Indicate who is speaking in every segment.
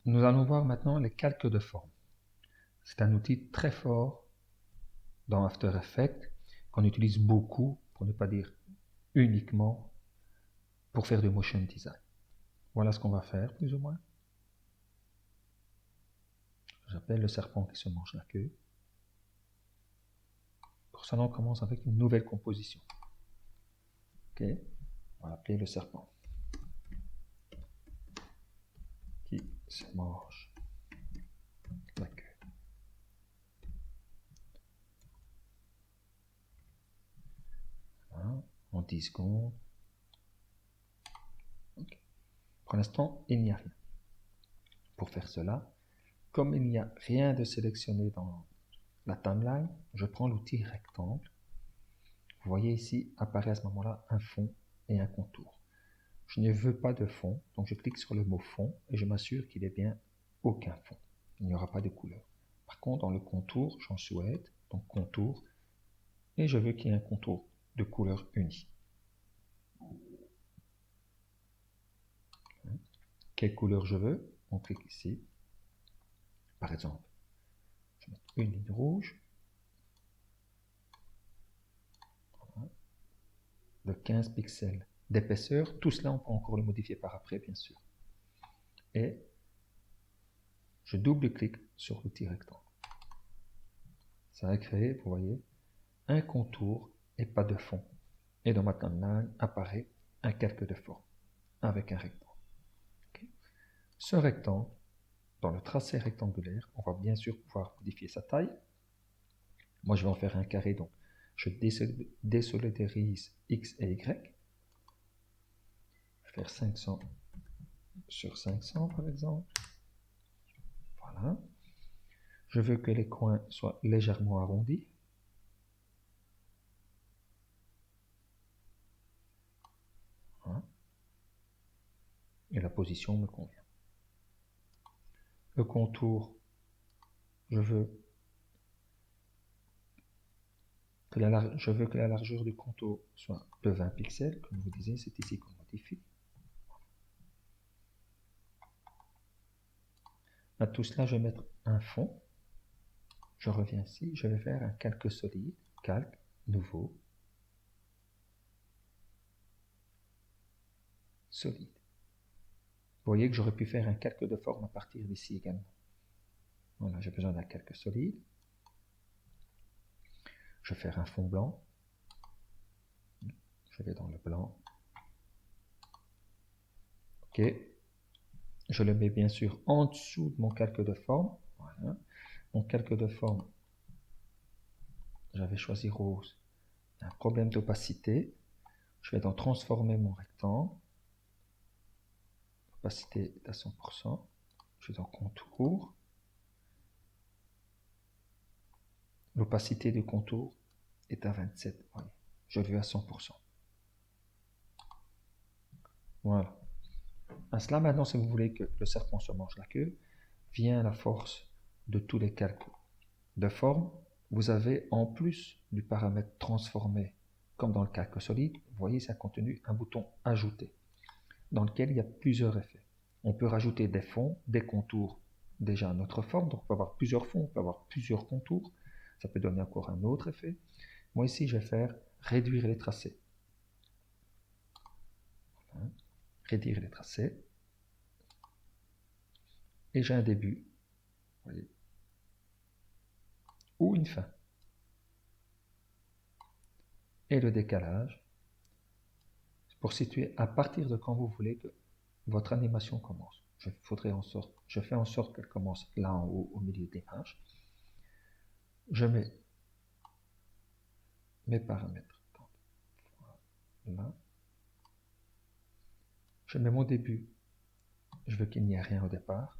Speaker 1: Nous allons voir maintenant les calques de forme. C'est un outil très fort dans After Effects qu'on utilise beaucoup, pour ne pas dire uniquement, pour faire du motion design. Voilà ce qu'on va faire, plus ou moins. J'appelle le serpent qui se mange la queue. Pour cela, on commence avec une nouvelle composition. Ok, on va l'appeler le serpent qui se mange la queue. Voilà, en 10 secondes. Okay. Pour l'instant, il n'y a rien. Pour faire cela, comme il n'y a rien de sélectionné dans la timeline, je prends l'outil rectangle. Vous voyez ici apparaît à ce moment-là un fond et un contour. Je ne veux pas de fond, donc je clique sur le mot fond et je m'assure qu'il n'y ait bien aucun fond. Il n'y aura pas de couleur. Par contre, dans le contour, j'en souhaite, donc contour, et je veux qu'il y ait un contour de couleur unie. Quelle couleur je veux? On clique ici. Par exemple, je vais mettre une ligne rouge de 15 pixels d'épaisseur. Tout cela, on peut encore le modifier par après, bien sûr. Et je double-clique sur l'outil rectangle. Ça va créer, vous voyez, un contour et pas de fond. Et dans ma timeline apparaît un calque de forme avec un rectangle. Okay. Ce rectangle, dans le tracé rectangulaire, on va bien sûr pouvoir modifier sa taille. Moi, je vais en faire un carré, donc je désolidarise X et Y. Je vais faire 500 sur 500, par exemple. Voilà. Je veux que les coins soient légèrement arrondis. Voilà. Et la position me convient. Le contour, je veux que la largeur du contour soit de 20 pixels. Comme je vous disais, c'est ici qu'on modifie. À tout cela, je vais mettre un fond. Je reviens ici, je vais faire un calque solide. Calque, nouveau, solide. Vous voyez que j'aurais pu faire un calque de forme à partir d'ici également. Voilà, j'ai besoin d'un calque solide. Je vais faire un fond blanc. Je vais dans le blanc. Ok. Je le mets bien sûr en dessous de mon calque de forme. Voilà. Mon calque de forme, j'avais choisi rose. Un problème d'opacité. Je vais dans transformer mon rectangle. L'opacité est à 100%. Je vais dans contour. L'opacité du contour est à 27. Voilà. Je le veux à 100%. Voilà. À cela, maintenant, si vous voulez que le serpent se mange la queue, vient la force de tous les calculs de forme. Vous avez, en plus du paramètre transformé, comme dans le calque solide, vous voyez, ça contenu un bouton ajouter, dans lequel il y a plusieurs effets. On peut rajouter des fonds, des contours déjà à notre forme, donc on peut avoir plusieurs fonds, on peut avoir plusieurs contours, ça peut donner encore un autre effet. Moi ici, je vais faire réduire les tracés. Voilà. Réduire les tracés. Et j'ai un début, vous voyez, ou une fin. Et le décalage, pour situer à partir de quand vous voulez que votre animation commence. Je fais en sorte qu'elle commence là en haut, au milieu des l'image. Je mets mes paramètres. Voilà. Je mets mon début. Je veux qu'il n'y ait rien au départ.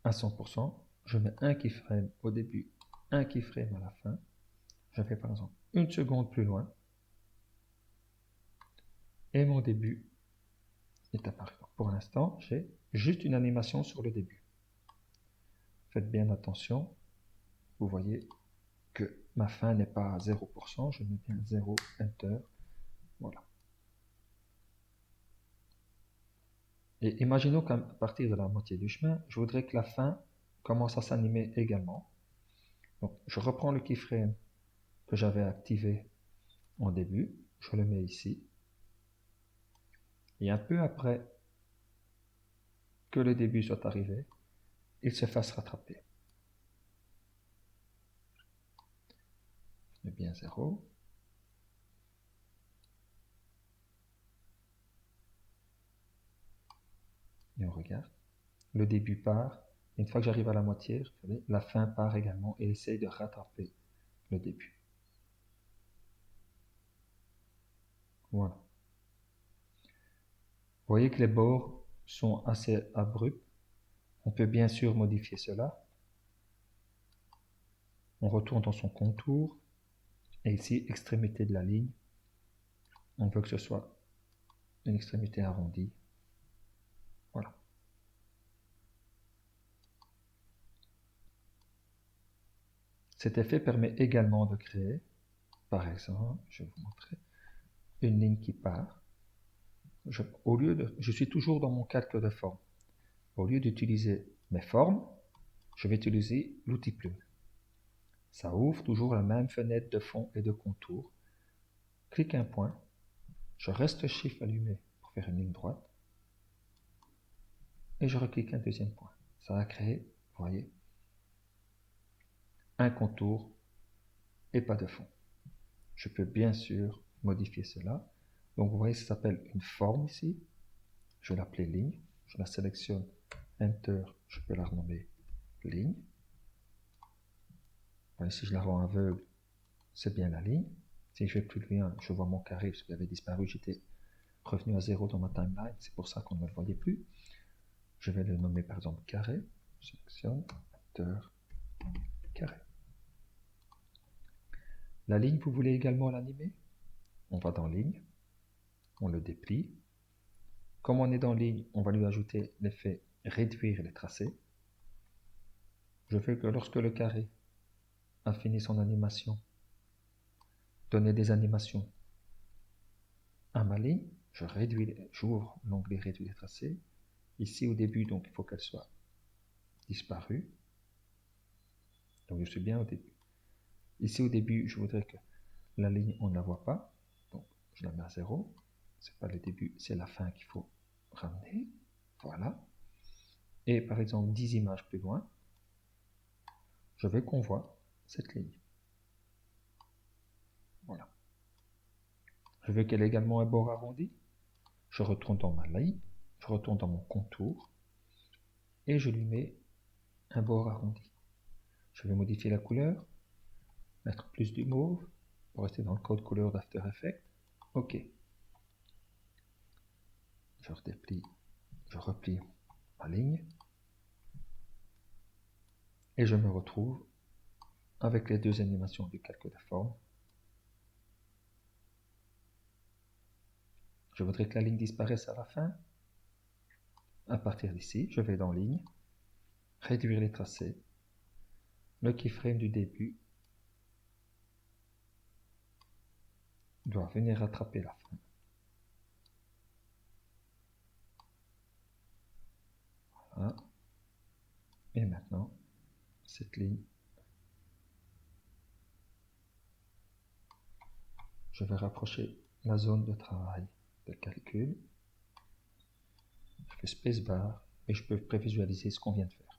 Speaker 1: À 100%. Je mets un keyframe au début, un keyframe à la fin. Je fais par exemple une seconde plus loin. Et mon début est apparu. Pour l'instant, j'ai juste une animation sur le début. Faites bien attention. Vous voyez que ma fin n'est pas à 0%. Je mets bien 0, Enter. Voilà. Et imaginons qu'à partir de la moitié du chemin, je voudrais que la fin commence à s'animer également. Donc, je reprends le keyframe que j'avais activé en début, je le mets ici. Et un peu après que le début soit arrivé, il se fasse rattraper. Je mets bien 0. Et on regarde. Le début part. Une fois que j'arrive à la moitié, regardez, la fin part également et essaye de rattraper le début. Voilà. Vous voyez que les bords sont assez abrupts. On peut bien sûr modifier cela. On retourne dans son contour. Et ici, extrémité de la ligne. On veut que ce soit une extrémité arrondie. Voilà. Cet effet permet également de créer, par exemple, je vais vous montrer, une ligne qui part. Je suis toujours dans mon calque de forme. Au lieu d'utiliser mes formes, je vais utiliser l'outil plume. Ça ouvre toujours la même fenêtre de fond et de contour. Clique un point, je reste Shift allumé pour faire une ligne droite, et je reclique un deuxième point. Ça va créer, vous voyez, un contour et pas de fond. Je peux bien sûr modifier cela. Donc vous voyez, ça s'appelle une forme ici. Je vais l'appeler ligne. Je la sélectionne, Enter, je peux la renommer ligne. Voilà, si je la rends aveugle, c'est bien la ligne. Si je vais plus loin, je vois mon carré, parce qu'il avait disparu, j'étais revenu à 0 dans ma timeline, c'est pour ça qu'on ne le voyait plus. Je vais le nommer par exemple carré. Je sélectionne, Enter, carré. La ligne, vous voulez également l'animer? On va dans ligne, on le déplie. Comme on est dans ligne, on va lui ajouter l'effet réduire les tracés. Je veux que lorsque le carré a fini son animation, donner des animations à ma ligne, j'ouvre l'onglet réduire les tracés. Ici au début, donc il faut qu'elle soit disparue. Donc je suis bien au début. Ici au début, je voudrais que la ligne, on ne la voit pas. Donc je la mets à 0. C'est pas le début, c'est la fin qu'il faut ramener. Voilà. Et par exemple 10 images plus loin, je veux qu'on voit cette ligne. Voilà. Je veux qu'elle ait également un bord arrondi. Je retourne dans ma ligne, je retourne dans mon contour et je lui mets un bord arrondi. Je vais modifier la couleur, mettre plus du mauve pour rester dans le code couleur d'After Effects. OK. Je redéplie, je replie ma ligne et je me retrouve avec les deux animations du calque de forme. Je voudrais que la ligne disparaisse à la fin. À partir d'ici, je vais dans ligne, réduire les tracés, le keyframe du début doit venir rattraper la fin. Voilà. Et maintenant, cette ligne, je vais rapprocher la zone de travail de calcul. Je fais spacebar et je peux prévisualiser ce qu'on vient de faire.